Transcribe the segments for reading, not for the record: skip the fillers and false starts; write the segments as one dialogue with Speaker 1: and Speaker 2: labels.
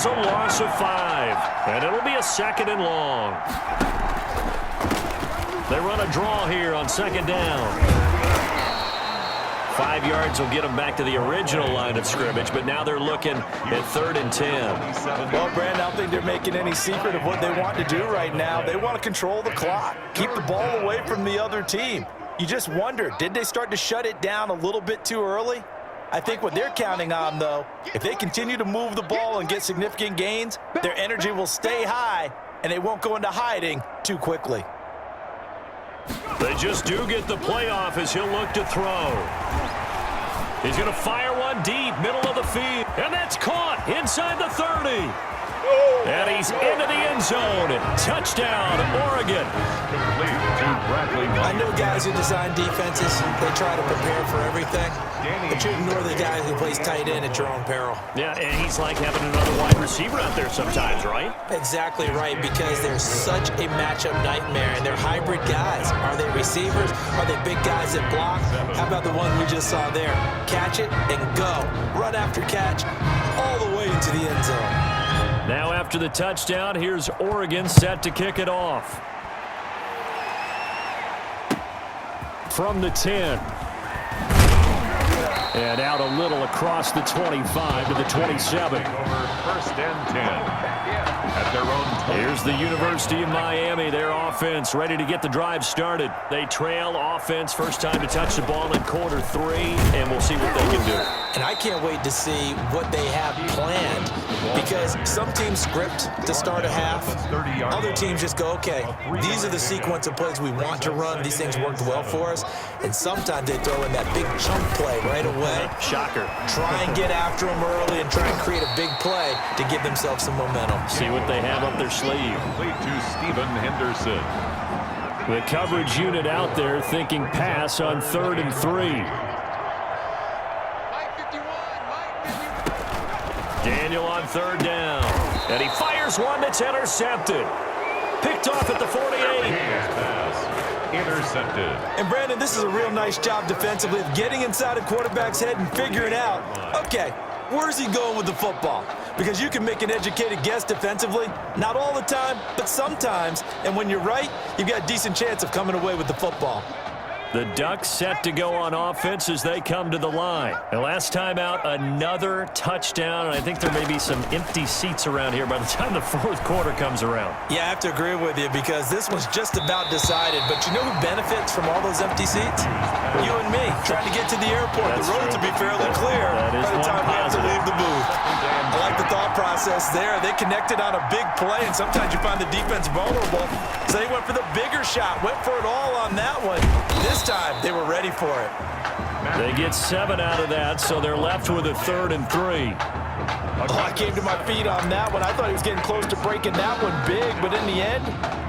Speaker 1: a loss of 5. And it'll be a 2nd and long. They run a draw here on 2nd down. 5 yards will get them back to the original line of scrimmage, but now they're looking at 3rd and 10.
Speaker 2: Well, Brandon, I don't think they're making any secret of what they want to do right now. They want to control the clock, keep the ball away from the other team. You just wonder, did they start to shut it down a little bit too early? I think what they're counting on, though, if they continue to move the ball and get significant gains, their energy will stay high, and they won't go into hiding too quickly.
Speaker 1: They just do get the playoff as he'll look to throw. He's going to fire one deep, middle of the field. And that's caught inside the 30. And he's into the end zone. Touchdown, Oregon.
Speaker 2: I know guys who design defenses, they try to prepare for everything, but you ignore the guy who plays tight end at your own peril.
Speaker 1: Yeah, and he's like having another wide receiver out there sometimes, right?
Speaker 2: Exactly right, because they're such a matchup nightmare, and they're hybrid guys. Are they receivers? Are they big guys that block? How about the one we just saw there? Catch it and go. Run after catch all the way into the end zone.
Speaker 1: Now after the touchdown, here's Oregon set to kick it off. From the 10. And out a little across the 25 to the 27.
Speaker 3: Over 1st and 10. At their own.
Speaker 1: Here's the University of Miami, their offense ready to get the drive started. They trail offense, first time to touch the ball in quarter 3, and we'll see what they can do.
Speaker 2: And I can't wait to see what they have planned, because some teams script to start a half. Other teams just go, okay, these are the sequence of plays we want to run. These things worked well for us. And sometimes they throw in that big chunk play right away.
Speaker 1: Shocker.
Speaker 2: Try and get after them early and try and create a big play to give themselves some momentum.
Speaker 1: See what they have up their sleeve.
Speaker 3: Complete to Stephen Henderson.
Speaker 1: The coverage unit out there thinking pass on 3rd and 3. Daniel on 3rd down. And he fires one that's intercepted. Picked off at the 48.
Speaker 3: Intercepted.
Speaker 2: And Brandon, this is a real nice job defensively of getting inside a quarterback's head and figuring out, okay, where's he going with the football? Because you can make an educated guess defensively, not all the time, but sometimes. And when you're right, you've got a decent chance of coming away with the football.
Speaker 1: The Ducks set to go on offense as they come to the line. And last time out, another touchdown, and I think there may be some empty seats around here by the time the 4th quarter comes around.
Speaker 2: Yeah, I have to agree with you, because this one's just about decided. But you know who benefits from all those empty seats? You and me, trying to get to the airport.
Speaker 1: That's
Speaker 2: the roads
Speaker 1: true.
Speaker 2: will be fairly clear
Speaker 1: That is
Speaker 2: by the time we have to leave the booth. I like the thought process there. They connected on a big play, and sometimes you find the defense vulnerable. So they went for the bigger shot, went for it all on that one. This time, they were ready for it.
Speaker 1: They get 7 out of that, so they're left with a 3rd and 3.
Speaker 2: Oh, I came to my feet on that one. I thought he was getting close to breaking that one big, but in the end,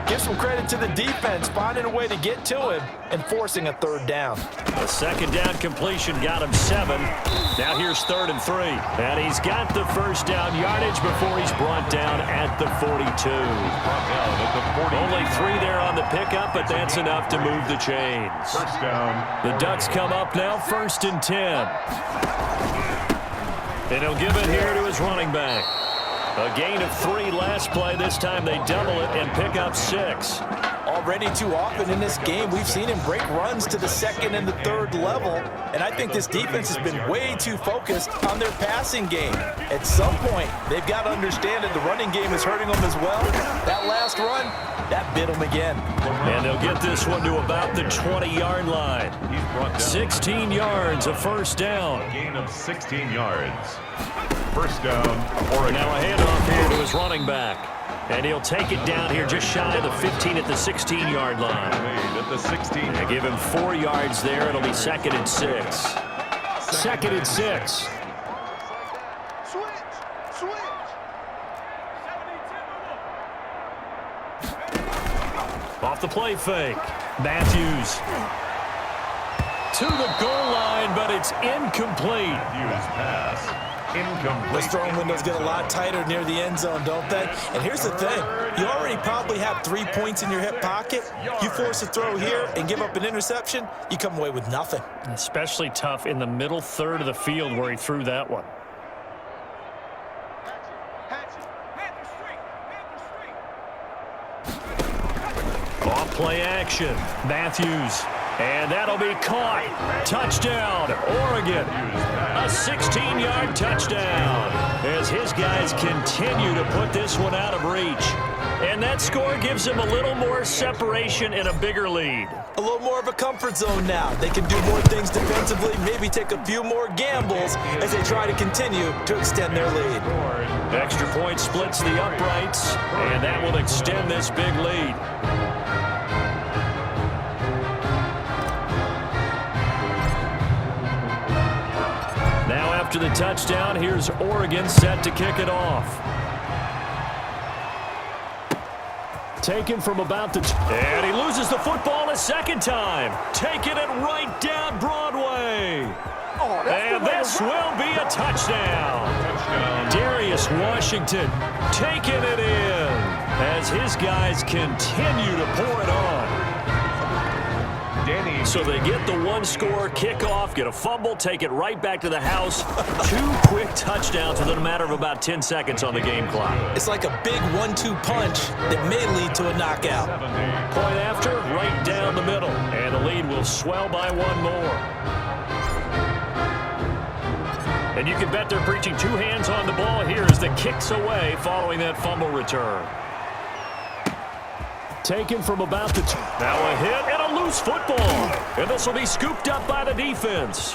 Speaker 2: give some credit to the defense, finding a way to get to him and forcing a 3rd down.
Speaker 1: A 2nd down completion got him 7. Now here's 3rd and 3. And he's got the 1st down yardage before he's brought down at the 42. Only 3 there on the pickup, but that's enough to move the chains.
Speaker 3: 1st down.
Speaker 1: The Ducks come up now 1st and 10. And he'll give it here to his running back. A gain of 3 last play. This time they double it and pick up 6.
Speaker 2: Already too often in this game, we've seen him break runs to the 2nd and the 3rd level, and I think this defense has been way too focused on their passing game. At some point, they've got to understand that the running game is hurting them as well. That last run, that bit them again.
Speaker 1: And they'll get this one to about the 20-yard line. 16 yards, a 1st down.
Speaker 3: Gain of 16 yards. 1st down, Oregon.
Speaker 1: Now a handoff here to his running back. And he'll take it down here just shy of the 15 at the 16-yard line.
Speaker 3: At the 16.
Speaker 1: They give him 4 yards there. It'll be 2nd and 6. 2nd and 6. Off the play fake. Matthews to the goal line, but it's incomplete.
Speaker 3: Matthews pass. Incomplete.
Speaker 2: Those throwing windows get a lot tighter near the end zone, don't they? And here's the thing. You already probably have 3 points in your hip pocket. You force a throw here and give up an interception, you come away with nothing.
Speaker 1: Especially tough in the middle 3rd of the field where he threw that one. Off play action. Matthews. And that'll be caught. Touchdown, Oregon. A 16-yard touchdown as his guys continue to put this one out of reach. And that score gives him a little more separation and a bigger lead.
Speaker 2: A little more of a comfort zone now. They can do more things defensively, maybe take a few more gambles as they try to continue to extend their lead.
Speaker 1: Extra point splits the uprights, and that will extend this big lead. Now after the touchdown, here's Oregon set to kick it off. Taken from about the... And he loses the football a second time. Taking it right down Broadway. And this will be a touchdown. Darius Washington taking it in as his guys continue to pour it on. So they get the one-score kickoff, get a fumble, take it right back to the house. 2 quick touchdowns within a matter of about 10 seconds on the game clock.
Speaker 2: It's like a big 1-2 punch that may lead to a knockout.
Speaker 1: Point after, right down the middle. And the lead will swell by 1 more. And you can bet they're preaching 2 hands on the ball here as the kick's away following that fumble return. Taken from about the... Now a hit and a loose football. And this will be scooped up by the defense.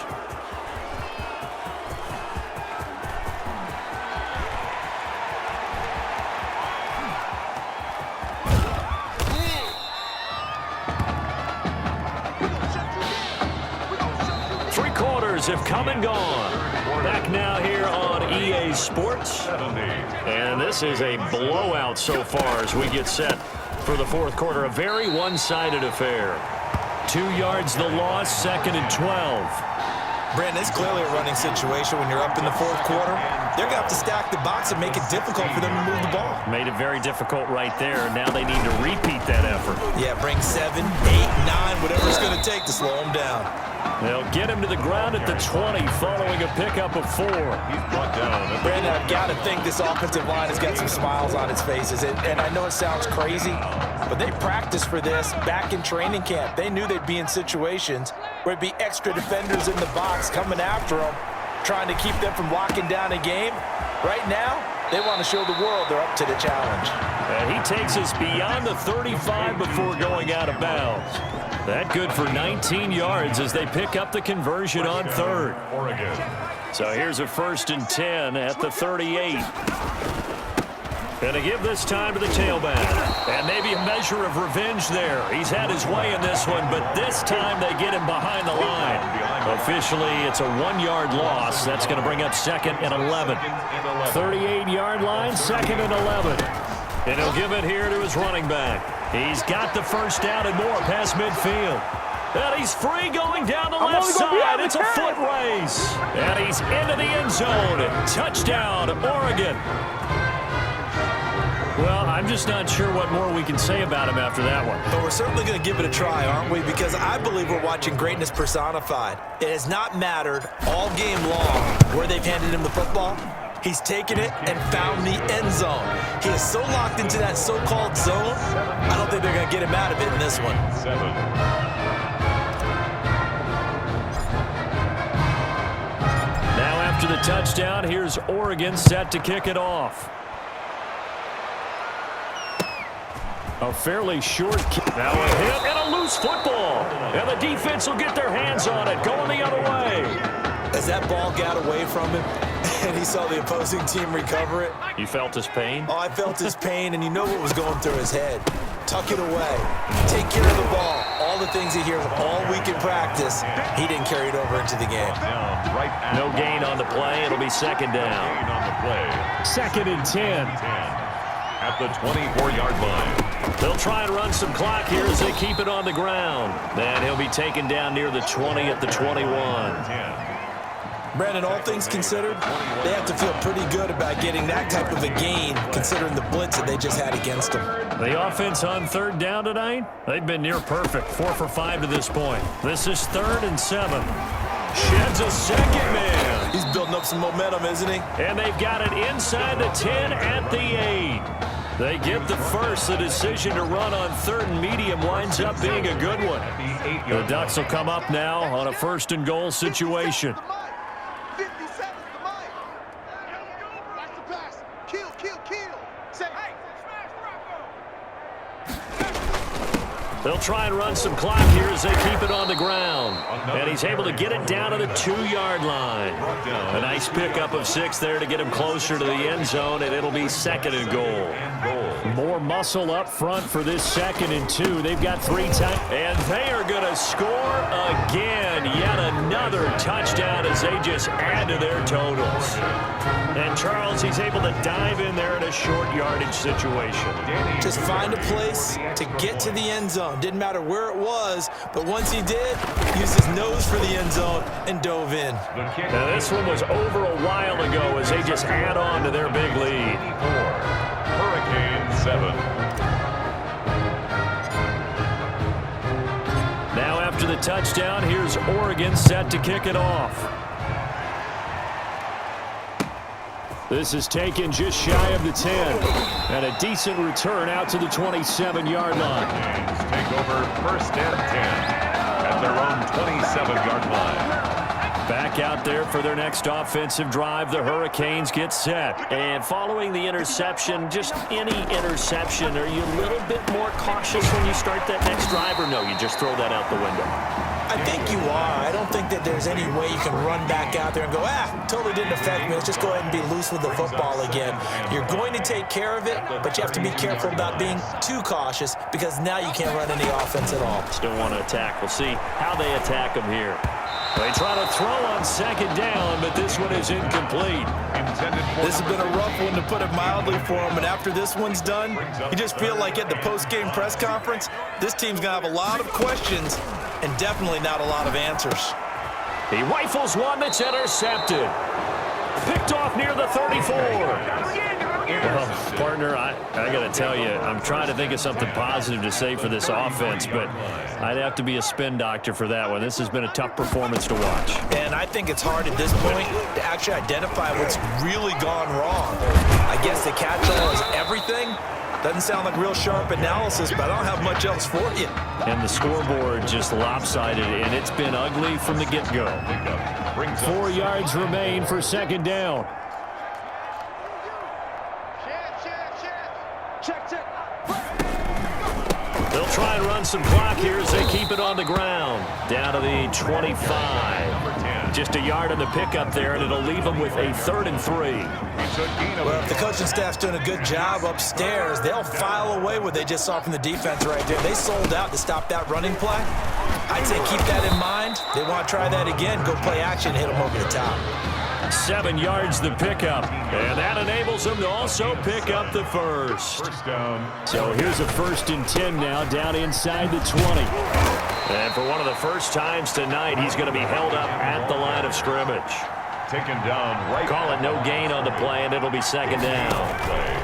Speaker 1: Three quarters have come and gone. Back now here on EA Sports. And this is a blowout so far as we get set for the fourth quarter. A very one-sided affair. 2 yards the loss, 2nd and 12.
Speaker 2: Brandon, it's clearly a running situation when you're up in the fourth quarter. They're going to have to stack the box and make it difficult for them to move the ball.
Speaker 1: Made it very difficult right there. Now they need to repeat that effort.
Speaker 2: Yeah, bring 7, 8, 9, whatever it's going to take to slow them down.
Speaker 1: They'll get him to the ground at the 20 following a pickup of 4.
Speaker 3: He's brought down.
Speaker 2: Brandon, I've got to think this offensive line has got some smiles on its faces. And I know it sounds crazy, but they practiced for this back in training camp. They knew they'd be in situations where it'd be extra defenders in the box coming after them, trying to keep them from locking down a game. Right now, they want to show the world they're up to the challenge.
Speaker 1: And he takes us beyond the 35 before going out of bounds. That good for 19 yards as they pick up the conversion on 3rd.
Speaker 3: Oregon.
Speaker 1: So here's a 1st and 10 at the 38. And to give this time to the tailback. And maybe a measure of revenge there. He's had his way in this one, but this time they get him behind the line. Officially, it's a 1-yard loss. That's going to bring up 2nd and 11. 38-yard line, 2nd and 11. And he'll give it here to his running back. He's got the first down and more past midfield. And he's free going down the left side. It's a foot race. And he's into the end zone. Touchdown, Oregon. Well, I'm just not sure what more we can say about him after that one.
Speaker 2: But we're certainly going to give it a try, aren't we? Because I believe we're watching greatness personified. It has not mattered all game long where they've handed him the football. He's taken it and found the end zone. He is so locked into that so-called zone, I don't think they're going to get him out of it in this one.
Speaker 3: 7.
Speaker 1: Now after the touchdown, here's Oregon set to kick it off. A fairly short kick. Now a hit and a loose football. And the defense will get their hands on it, going the other way.
Speaker 2: As that ball got away from him and he saw the opposing team recover it.
Speaker 1: You felt his pain?
Speaker 2: Oh, I felt his pain, and you know what was going through his head. Tuck it away. Take care of the ball. All the things he hears all week in practice, he didn't carry it over into the game.
Speaker 1: No gain on the play. It'll be 2nd down.
Speaker 3: Gain on the play.
Speaker 1: 2nd and 10.
Speaker 3: At the 24-yard line.
Speaker 1: They'll try and run some clock here as they keep it on the ground. Then he'll be taken down near the 20 at the 21.
Speaker 2: Brandon, all things considered, they have to feel pretty good about getting that type of a gain considering the blitz that they just had against them.
Speaker 1: The offense on 3rd down tonight, they've been near perfect. 4 for 5 to this point. This is 3rd and 7. Sheds a second man.
Speaker 2: He's building up some momentum, isn't he?
Speaker 1: And they've got it inside the 10 at the 8. They get the first. The decision to run on 3rd and medium winds up being a good one. The Ducks will come up now on a 1st and goal situation. They'll try and run some clock here as they keep it on the ground. And he's able to get it down to the 2-yard line. A nice pickup of 6 there to get him closer to the end zone, and it'll be 2nd and goal. More muscle up front for this 2nd and 2. They've got 3 times. And they are going to score again. Yet another touchdown as they just add to their totals. And Charles, he's able to dive in there in a short yardage situation.
Speaker 2: Just find a place to get to the end zone. Didn't matter where it was, but once he did, used his nose for the end zone and dove in.
Speaker 1: Now this one was over a while ago as they just add on to their big lead.
Speaker 3: Hurricane 7.
Speaker 1: Now after the touchdown, here's Oregon set to kick it off. This is taken just shy of the 10. And a decent return out to the 27-yard line.
Speaker 3: Take over 1st and 10 at their own 27-yard line.
Speaker 1: Back out there for their next offensive drive. The Hurricanes get set. And following the interception, just any interception, are you a little bit more cautious when you start that next drive, or no, you just throw that out the window?
Speaker 2: I think you are. I don't think that there's any way you can run back out there and go, totally didn't affect me. Let's just go ahead and be loose with the football again. You're going to take care of it, but you have to be careful about being too cautious because now you can't run any offense at all.
Speaker 1: Still want to attack. We'll see how they attack them here. They try to throw on 2nd down, but this one is incomplete.
Speaker 2: This has been a rough one, to put it mildly, for him. And after this one's done, you just feel like at the post-game press conference, this team's going to have a lot of questions and definitely not a lot of answers.
Speaker 1: He rifles one that's intercepted. Picked off near the 34. Well, partner, I got to tell you, I'm trying to think of something positive to say for this offense, but I'd have to be a spin doctor for that one. This has been a tough performance to watch.
Speaker 2: And I think it's hard at this point to actually identify what's really gone wrong. I guess the catch-all is everything. Doesn't sound like real sharp analysis, but I don't have much else for you.
Speaker 1: And the scoreboard just lopsided, and it's been ugly from the get-go. 4 yards remain for 2nd down. They'll try and run some clock here as they keep it on the ground. Down to the 25. Just a yard on the pickup there, and it'll leave them with a 3rd and 3.
Speaker 2: Well, if the coaching staff's doing a good job upstairs, they'll file away what they just saw from the defense right there. They sold out to stop that running play. I'd say keep that in mind. They want to try that again, go play action, hit them over the top.
Speaker 1: 7 yards the pickup, and that enables them to also pick up the first.
Speaker 3: First down.
Speaker 1: So here's a 1st and 10 now, down inside the 20. And for one of the first times tonight, he's going to be held up at the line of scrimmage.
Speaker 3: Taken down right.
Speaker 1: Call it no gain on the play, and it'll be 2nd down.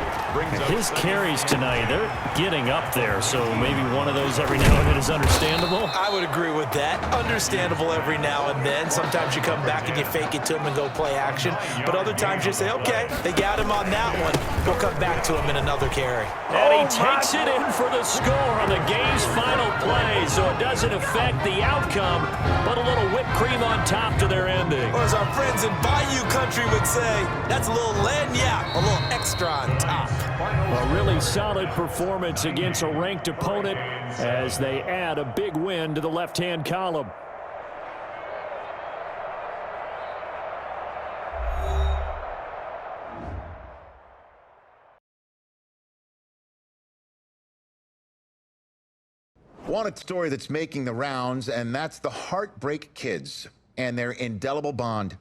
Speaker 1: His carries tonight, they're getting up there, so maybe one of those every now and then is understandable.
Speaker 2: I would agree with that. Understandable every now and then. Sometimes you come back and you fake it to him and go play action. But other times you say, okay, they got him on that one. We'll come back to him in another carry.
Speaker 1: And he takes it in for the score on the game's final play, so it doesn't affect the outcome, but a little whipped cream on top to their ending.
Speaker 2: Or as our friends in Bayou Country would say, that's a little lagniappe, a little extra on top.
Speaker 1: A really solid performance against a ranked opponent as they add a big win to the left-hand column.
Speaker 4: One story that's making the rounds, and that's the Heartbreak Kids and their indelible bond.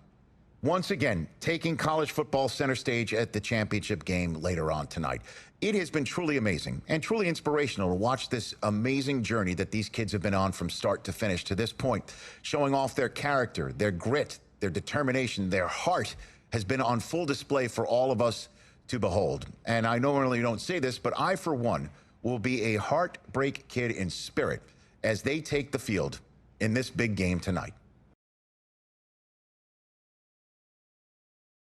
Speaker 4: Once again, taking college football center stage at the championship game later on tonight. It has been truly amazing and truly inspirational to watch this amazing journey that these kids have been on from start to finish to this point, showing off their character, their grit, their determination, their heart has been on full display for all of us to behold. And I normally don't say this, but I, for one, will be a Heartbreak Kid in spirit as they take the field in this big game tonight.